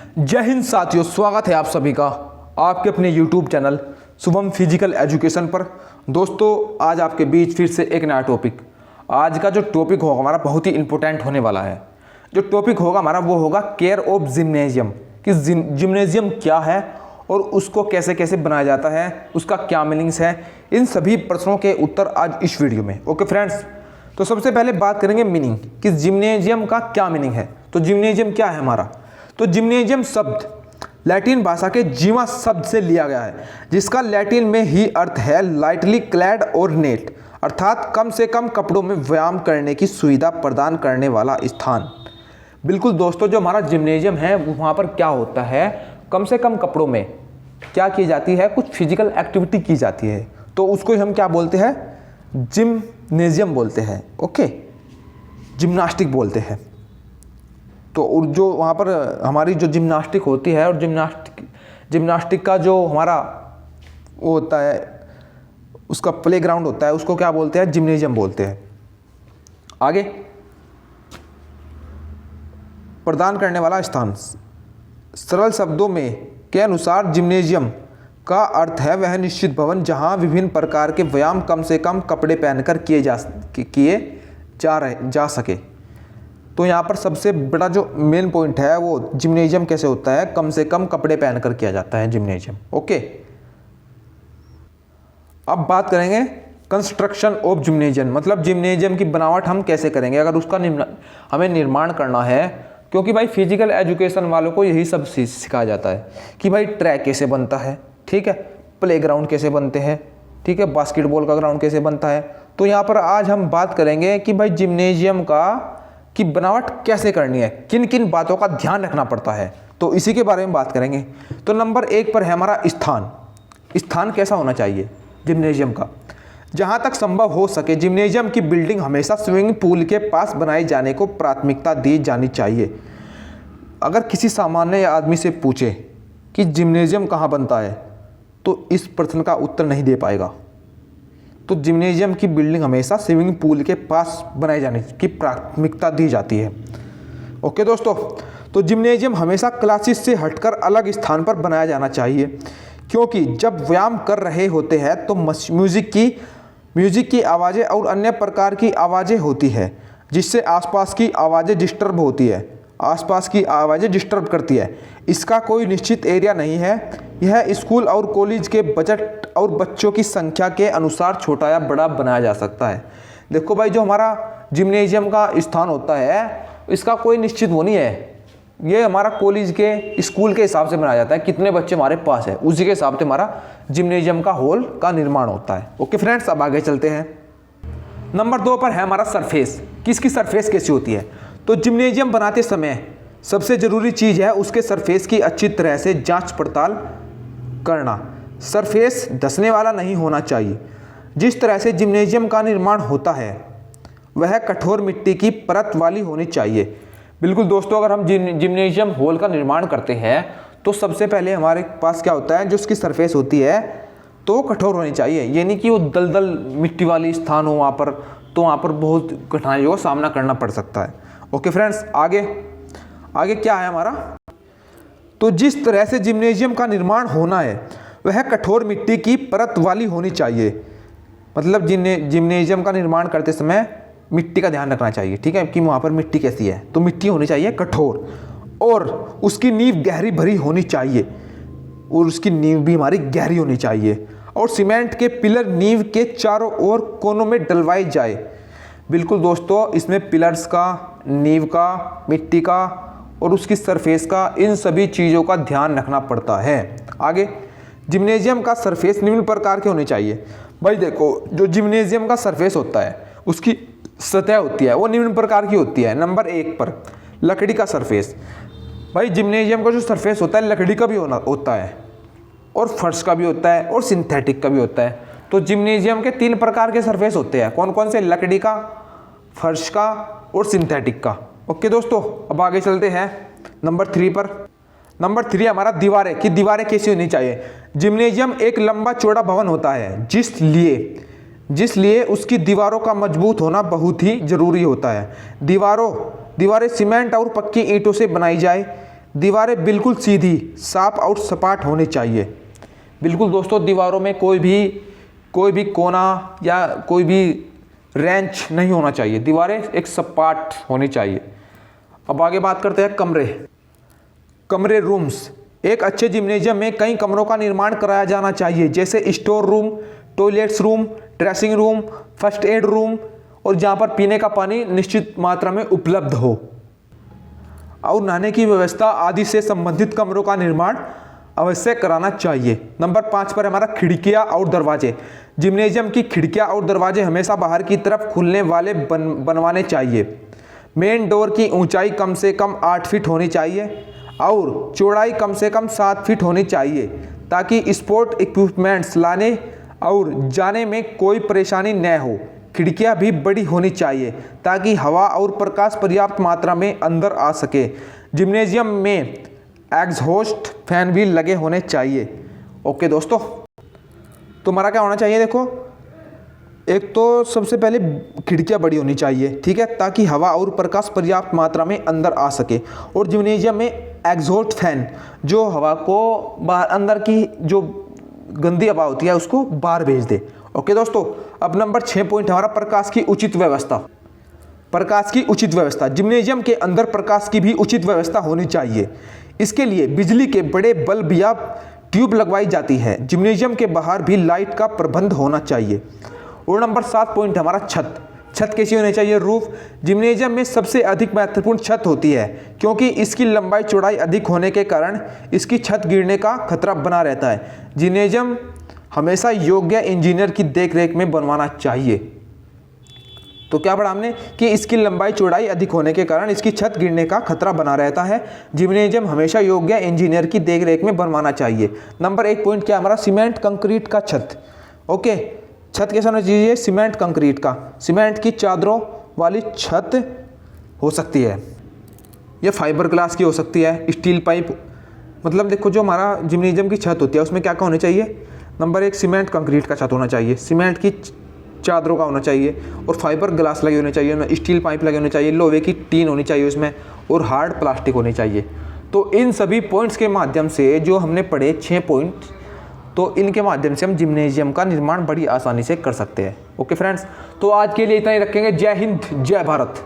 जय हिंद साथियों, स्वागत है आप सभी का आपके अपने YouTube channel Shubham physical education पर। दोस्तों, आज आपके बीच फिर से एक नया टॉपिक। आज का जो टॉपिक होगा हमारा बहुत ही इंपॉर्टेंट होने वाला है। जो टॉपिक होगा हमारा वो होगा केयर ऑफ जिम्नेजियम, कि जिम्नेजियम क्या है और उसको कैसे कैसे बनाया जाता है, उसका क्या मीनिंग्स है। इन सभी प्रश्नों के उत्तर आज इस वीडियो में। ओके फ्रेंड्स, तो सबसे पहले बात करेंगे मीनिंग कि जिम्नेजियम का क्या मीनिंग है। तो जिम्नेजियम क्या है हमारा? तो जिम्नेजियम शब्द लैटिन भाषा के जीवा शब्द से लिया गया है, जिसका लैटिन में ही अर्थ है लाइटली क्लैड और नेट, अर्थात कम से कम कपड़ों में व्यायाम करने की सुविधा प्रदान करने वाला स्थान। बिल्कुल दोस्तों, जो हमारा जिम्नेजियम है वहाँ पर क्या होता है, कम से कम कपड़ों में क्या की जाती है, कुछ फिजिकल एक्टिविटी की जाती है, तो उसको हम क्या बोलते हैं, जिम्नेजियम बोलते हैं। ओके, जिम्नास्टिक बोलते हैं। तो जो वहाँ पर हमारी जो जिम्नास्टिक होती है और जिम्नास्टिक का जो हमारा वो होता है, उसका प्लेग्राउंड होता है, उसको क्या बोलते हैं, जिम्नेजियम बोलते हैं। आगे, प्रदान करने वाला स्थान। सरल शब्दों में के अनुसार जिम्नेजियम का अर्थ है वह निश्चित भवन जहाँ विभिन्न प्रकार के व्यायाम कम से कम कपड़े पहनकर किए जा सके। तो यहाँ पर सबसे बड़ा जो मेन पॉइंट है वो जिम्नेजियम कैसे होता है, कम से कम कपड़े पहनकर किया जाता है जिम्नेजियम। ओके, अब बात करेंगे कंस्ट्रक्शन ऑफ जिम्नेजियम, मतलब जिम्नेजियम की बनावट हम कैसे करेंगे अगर उसका हमें निर्माण करना है। क्योंकि भाई फिजिकल एजुकेशन वालों को यही सब सिखाया जाता है कि भाई ट्रैक कैसे बनता है, ठीक है, प्लेग्राउंड कैसे बनते हैं, ठीक है, बास्केटबॉल का ग्राउंड कैसे बनता है। तो यहाँ पर आज हम बात करेंगे कि भाई जिम्नेजियम की बनावट कैसे करनी है, किन किन बातों का ध्यान रखना पड़ता है, तो इसी के बारे में बात करेंगे। तो नंबर 1 पर है हमारा स्थान कैसा होना चाहिए जिम्नेजियम का। जहाँ तक संभव हो सके जिम्नेजियम की बिल्डिंग हमेशा स्विमिंग पूल के पास बनाए जाने को प्राथमिकता दी जानी चाहिए। अगर किसी सामान्य आदमी से पूछे कि जिम्नेजियम कहाँ बनता है तो इस प्रश्न का उत्तर नहीं दे पाएगा। तो जिम्नेजियम की बिल्डिंग हमेशा स्विमिंग पूल के पास बनाए जाने की प्राथमिकता दी जाती है। ओके दोस्तों, तो जिम्नेजियम हमेशा क्लासेस से हटकर अलग स्थान पर बनाया जाना चाहिए, क्योंकि जब व्यायाम कर रहे होते हैं तो म्यूजिक की आवाज़ें और अन्य प्रकार की आवाज़ें होती है, जिससे आसपास की आवाज़ें डिस्टर्ब होती है, आसपास की आवाज़ें डिस्टर्ब करती है। इसका कोई निश्चित एरिया नहीं है, यह स्कूल और कॉलेज के बजट और बच्चों की संख्या के अनुसार छोटा या बड़ा बनाया जा सकता है। देखो भाई, जो हमारा जिम्नेजियम का स्थान होता है इसका कोई निश्चित वो नहीं है, ये हमारा कॉलेज के स्कूल के हिसाब से बनाया जाता है, कितने बच्चे हमारे पास है उसी के हिसाब से हमारा जिम्नेजियम का हॉल का निर्माण होता है। ओके फ्रेंड्स, अब आगे चलते हैं। नंबर 2 पर है हमारा सरफेस, किसकी सरफेस कैसी होती है। तो जिम्नेजियम बनाते समय सबसे ज़रूरी चीज़ है उसके सरफेस की अच्छी तरह से जांच पड़ताल करना। सरफेस धंसने वाला नहीं होना चाहिए। जिस तरह से जिम्नेजियम का निर्माण होता है वह कठोर मिट्टी की परत वाली होनी चाहिए। बिल्कुल दोस्तों, अगर हम जिम्नेजियम हॉल का निर्माण करते हैं तो सबसे पहले हमारे पास क्या होता है, जो उसकी सरफेस होती है तो वो कठोर होनी चाहिए, ये नहीं कि वो दलदल मिट्टी वाली स्थान हो वहाँ पर, तो वहाँ पर बहुत कठिनाइयों का सामना करना पड़ सकता है। ओके फ्रेंड्स, आगे क्या है हमारा। तो जिस तरह से जिम्नेजियम का निर्माण होना है वह कठोर मिट्टी की परत वाली होनी चाहिए। मतलब जिम्नेजियम का निर्माण करते समय मिट्टी का ध्यान रखना चाहिए, ठीक है, कि वहाँ पर मिट्टी कैसी है, तो मिट्टी होनी चाहिए कठोर, और उसकी नींव गहरी भरी होनी चाहिए, और उसकी नींव भी हमारी गहरी होनी चाहिए, और सीमेंट के पिलर नींव के चारों ओर कोनों में डलवाए जाए। बिल्कुल दोस्तों, इसमें पिलर्स का, नींव का, मिट्टी का और उसकी सरफेस का, इन सभी चीज़ों का ध्यान रखना पड़ता है। आगे, जिम्नेजियम का सरफेस निम्न प्रकार के होने चाहिए। भाई देखो, जो जिम्नेजियम का सरफेस होता है उसकी सतह होती है वो निम्न प्रकार की होती है। नंबर 1 पर लकड़ी का सरफेस। भाई जिम्नेजियम का जो सरफेस होता है लकड़ी का भी होता है, और फर्श का भी होता है, और सिंथेटिक का भी होता है। तो जिम्नेजियम के 3 प्रकार के सरफेस होते हैं, कौन कौन से, लकड़ी का, फर्श का और सिंथेटिक का। ओके दोस्तों, अब आगे चलते हैं नंबर 3 पर। नंबर 3 हमारा दीवारें, कि दीवारें कैसी होनी चाहिए। जिम्नेजियम एक लंबा चौड़ा भवन होता है, जिसलिए उसकी दीवारों का मजबूत होना बहुत ही जरूरी होता है। दीवारें सीमेंट और पक्की ईंटों से बनाई जाए। दीवारें बिल्कुल सीधी, साफ और सपाट होनी चाहिए। बिल्कुल दोस्तों, दीवारों में कोई भी कोना या कोई भी रेंच नहीं होना चाहिए, दीवारें एक सपाट होनी चाहिए। अब आगे बात करते हैं कमरे रूम्स। एक अच्छे जिम्नेजियम में कई कमरों का निर्माण कराया जाना चाहिए, जैसे store room, toilets room, dressing room, first aid room, और जहाँ पर पीने का पानी निश्चित मात्रा में उपलब्ध हो, और नहाने की व्यवस्था आदि से संबंधित कमरों का निर्माण अवश्य कराना चाहिए। नंबर 5 पर हमारा खिड़कियाँ और दरवाजे। जिम्नेजियम की खिड़कियाँ और दरवाजे हमेशा बाहर की तरफ खुलने वाले बनवाने चाहिए। मेन डोर की ऊंचाई कम से कम 8 फीट होनी चाहिए और चौड़ाई कम से कम 7 फीट होनी चाहिए, ताकि स्पोर्ट इक्विपमेंट्स लाने और जाने में कोई परेशानी न हो। खिड़कियां भी बड़ी होनी चाहिए ताकि हवा और प्रकाश पर्याप्त मात्रा में अंदर आ सके। जिम्नेजियम में एग्जॉस्ट फैन भी लगे होने चाहिए। ओके दोस्तों, तो हमारा क्या होना चाहिए, देखो एक तो सबसे पहले खिड़कियां बड़ी होनी चाहिए, ठीक है, ताकि हवा और प्रकाश पर्याप्त मात्रा में अंदर आ सके। और जिम्नेजियम में एग्जॉस्ट फैन जो हवा को बाहर, अंदर की जो गंदी हवा होती है उसको बाहर भेज दे। ओके दोस्तों, अब नंबर 6 पॉइंट हमारा प्रकाश की उचित व्यवस्था। प्रकाश की उचित व्यवस्था। जिम्नेजियम के अंदर प्रकाश की भी उचित व्यवस्था होनी चाहिए। इसके लिए बिजली के बड़े बल्ब या ट्यूब लगवाई जाती है। जिम्नेजियम के बाहर भी लाइट का प्रबंध होना चाहिए। और नंबर 7 पॉइंट हमारा छत कैसी होनी चाहिए, रूफ। जिम्नेजियम में सबसे अधिक महत्वपूर्ण छत होती है, क्योंकि इसकी लंबाई चौड़ाई अधिक होने के कारण इसकी छत गिरने का खतरा बना रहता है। जिम्नेजियम हमेशा योग्य इंजीनियर की देखरेख में बनवाना चाहिए। तो क्या पढ़ा हमने कि इसकी लंबाई चौड़ाई अधिक होने के कारण इसकी छत गिरने का खतरा बना रहता है। जिम्नेजियम हमेशा योग्य इंजीनियर की देखरेख में बनवाना चाहिए। नंबर 1 पॉइंट क्या हमारा, सीमेंट कंक्रीट का छत। ओके, छत कैसा होना चाहिए, सीमेंट कंक्रीट का। सीमेंट की चादरों वाली छत हो सकती है, या फाइबर ग्लास की हो सकती है, स्टील पाइप। मतलब देखो, जो हमारा जिम्नेजियम की छत होती है उसमें क्या क्या होना चाहिए। नंबर 1 सीमेंट कंक्रीट का छत होना चाहिए, सीमेंट की चादरों का होना चाहिए, और फाइबर ग्लास लगे होने चाहिए, स्टील पाइप लगे होने चाहिए, लोहे की टीन होनी चाहिए उसमें, और हार्ड प्लास्टिक होनी चाहिए। तो इन सभी पॉइंट्स के माध्यम से जो हमने पढ़े 6 पॉइंट, तो इनके माध्यम से हम जिम्नेजियम का निर्माण बड़ी आसानी से कर सकते हैं। ओके फ्रेंड्स, तो आज के लिए इतना ही रखेंगे। जय हिंद, जय भारत।